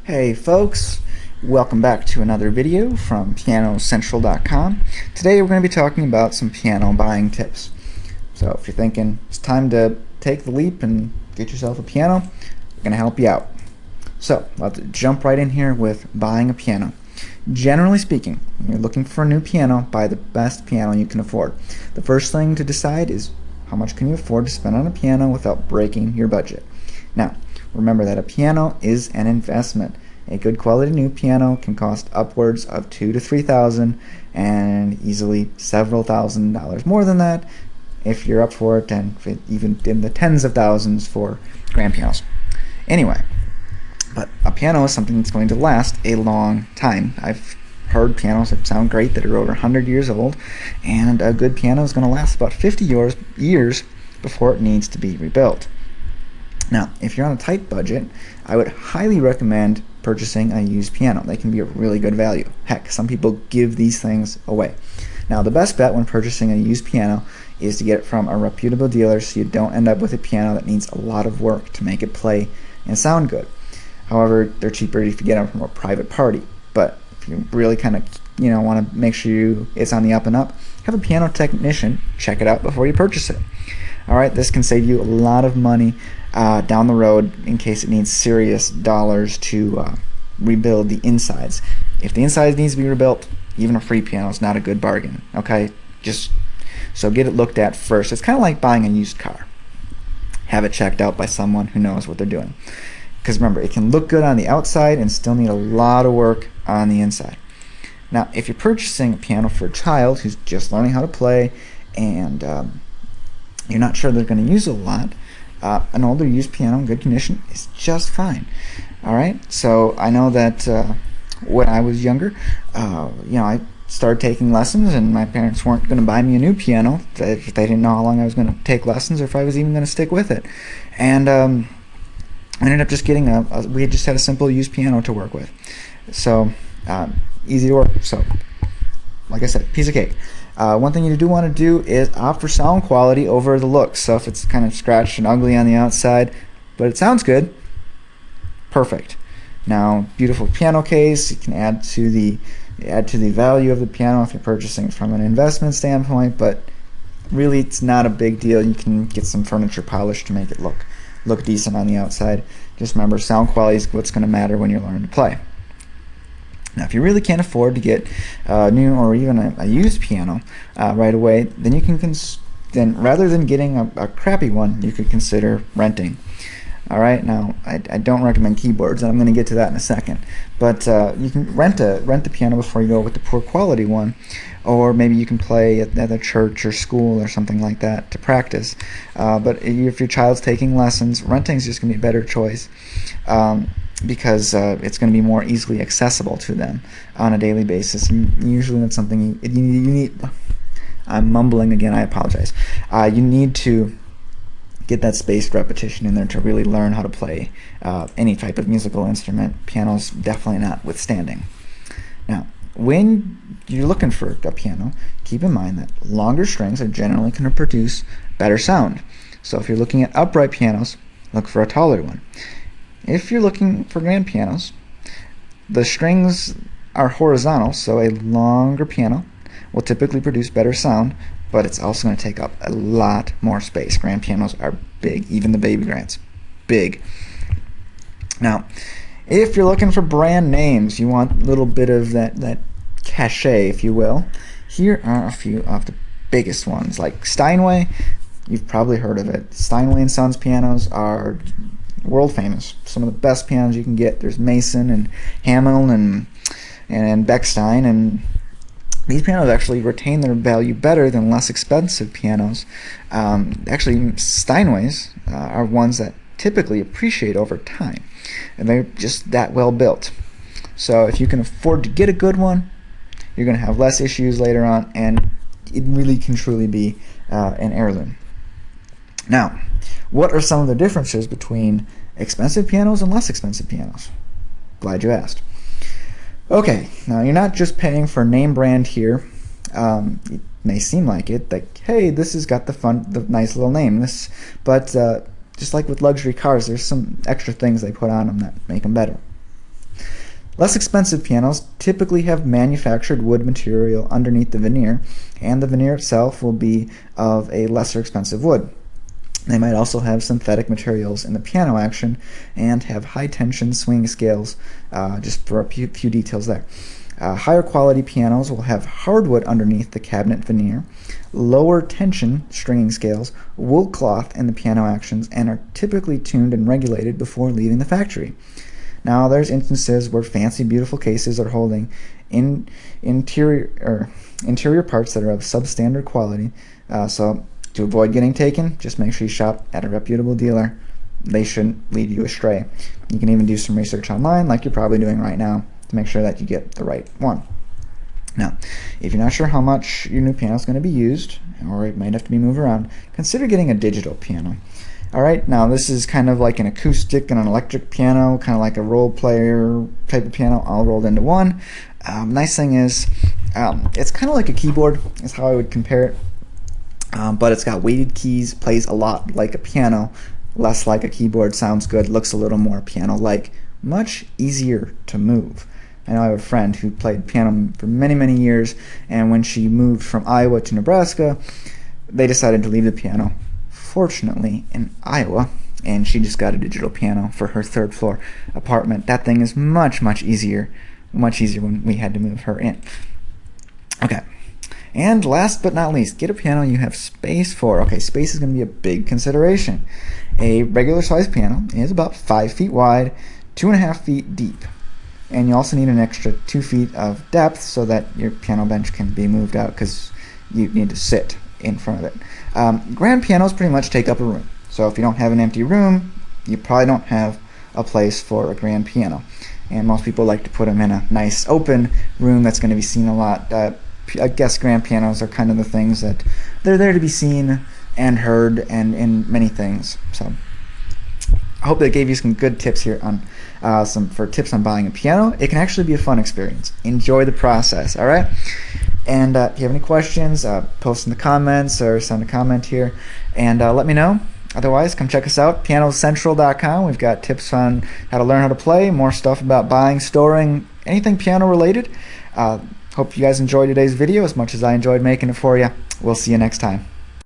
Hey folks, welcome back to another video from PianoCentral.com. Today we're going to be talking about some piano buying tips. So if you're thinking it's time to take the leap and get yourself a piano, we're going to help you out. So let's jump right in here with buying a piano. Generally speaking, when you're looking for a new piano, buy the best piano you can afford. The first thing to decide is how much can you afford to spend on a piano without breaking your budget. Now, remember that a piano is an investment. A good quality new piano can cost upwards of $2,000 to $3,000 and easily several $1,000s more than that if you're up for it, and even in the tens of thousands for grand pianos. Anyway, but a piano is something that's going to last a long time. I've heard pianos that sound great that are over 100 years old, and a good piano is going to last about 50 years before it needs to be rebuilt. Now, if you're on a tight budget, I would highly recommend purchasing a used piano. They can be a really good value. Heck, some people give these things away. Now, the best bet when purchasing a used piano is to get it from a reputable dealer so you don't end up with a piano that needs a lot of work to make it play and sound good. However, they're cheaper if you get them from a private party. But if you really kind of want to make sure it's on the up and up, have a piano technician check it out before you purchase it. Alright, this can save you a lot of money down the road in case it needs serious dollars to rebuild the insides. If the insides needs to be rebuilt, even a free piano is not a good bargain. Okay, so get it looked at first. It's kind of like buying a used car. Have it checked out by someone who knows what they're doing. Because remember, it can look good on the outside and still need a lot of work on the inside. Now, if you're purchasing a piano for a child who's just learning how to play and you're not sure they're going to use it a lot, an older used piano in good condition is just fine. Alright, so I know that when I was younger, I started taking lessons, and my parents weren't going to buy me a new piano. They didn't know how long I was going to take lessons or if I was even going to stick with it. And I ended up just getting we just had a simple used piano to work with. So, easy to work. So, like I said, piece of cake. One thing you do want to do is opt for sound quality over the looks. So if it's kind of scratched and ugly on the outside, but it sounds good, perfect. Now, beautiful piano case, you can add to the value of the piano if you're purchasing from an investment standpoint, but really it's not a big deal. You can get some furniture polish to make it look decent on the outside. Just remember, sound quality is what's going to matter when you're learning to play. Now, if you really can't afford to get a new or even a used piano right away, then you can then rather than getting a crappy one, you could consider renting. All right. Now, I don't recommend keyboards, and I'm going to get to that in a second. But you can rent the piano before you go with the poor quality one, or maybe you can play at a church or school or something like that to practice. But if your child's taking lessons, renting is just going to be a better choice. Because it's going to be more easily accessible to them on a daily basis. And usually that's something you need. I'm mumbling again, I apologize. You need to get that spaced repetition in there to really learn how to play any type of musical instrument. Piano's definitely not withstanding. Now, when you're looking for a piano, keep in mind that longer strings are generally going to produce better sound. So if you're looking at upright pianos, look for a taller one. If you're looking for grand pianos, the strings are horizontal, so a longer piano will typically produce better sound, but it's also going to take up a lot more space. Grand pianos are big, even the baby grands. Big. Now, if you're looking for brand names, you want a little bit of that cachet, if you will, here are a few of the biggest ones, like Steinway. You've probably heard of it. Steinway & Sons pianos are world famous. Some of the best pianos you can get. There's Mason and Hamill and Bechstein, and these pianos actually retain their value better than less expensive pianos. Actually, Steinways are ones that typically appreciate over time, and they're just that well built. So if you can afford to get a good one, you're going to have less issues later on, and it really can truly be an heirloom. Now, what are some of the differences between expensive pianos and less expensive pianos? Glad you asked. Okay, now you're not just paying for name brand here. It may seem like it, like, hey, this has got the nice little name. But just like with luxury cars, there's some extra things they put on them that make them better. Less expensive pianos typically have manufactured wood material underneath the veneer, and the veneer itself will be of a lesser expensive wood. They might also have synthetic materials in the piano action and have high tension swing scales, just for a few details there. Higher quality pianos will have hardwood underneath the cabinet veneer, lower tension stringing scales, wool cloth in the piano actions, and are typically tuned and regulated before leaving the factory. Now, there's instances where fancy, beautiful cases are holding interior parts that are of substandard quality. So, to avoid getting taken, just make sure you shop at a reputable dealer. They shouldn't lead you astray. You can even do some research online, like you're probably doing right now, to make sure that you get the right one. Now, if you're not sure how much your new piano is going to be used, or it might have to be moved around, consider getting a digital piano. Alright, now this is kind of like an acoustic and an electric piano, kind of like a role player type of piano, all rolled into one. Nice thing is, it's kind of like a keyboard, is how I would compare it. But it's got weighted keys, plays a lot like a piano, less like a keyboard, sounds good, looks a little more piano-like, much easier to move. I know I have a friend who played piano for many, many years, and when she moved from Iowa to Nebraska, they decided to leave the piano, fortunately, in Iowa, and she just got a digital piano for her third floor apartment. That thing is much, much easier when we had to move her in. Okay. And last but not least, get a piano you have space for. Okay, space is going to be a big consideration. A regular size piano is about 5 feet wide, 2.5 feet deep. And you also need an extra 2 feet of depth so that your piano bench can be moved out because you need to sit in front of it. Grand pianos pretty much take up a room. So if you don't have an empty room, you probably don't have a place for a grand piano. And most people like to put them in a nice open room that's going to be seen a lot. I guess grand pianos are kind of the things that they're there to be seen and heard and in many things. So I hope that gave you some good tips here on tips on buying a piano. It can actually be a fun experience. Enjoy the process, all right? And if you have any questions, post in the comments or send a comment here and let me know. Otherwise, come check us out, pianocentral.com. We've got tips on how to learn how to play, more stuff about buying, storing, anything piano related. Hope you guys enjoyed today's video as much as I enjoyed making it for you. We'll see you next time.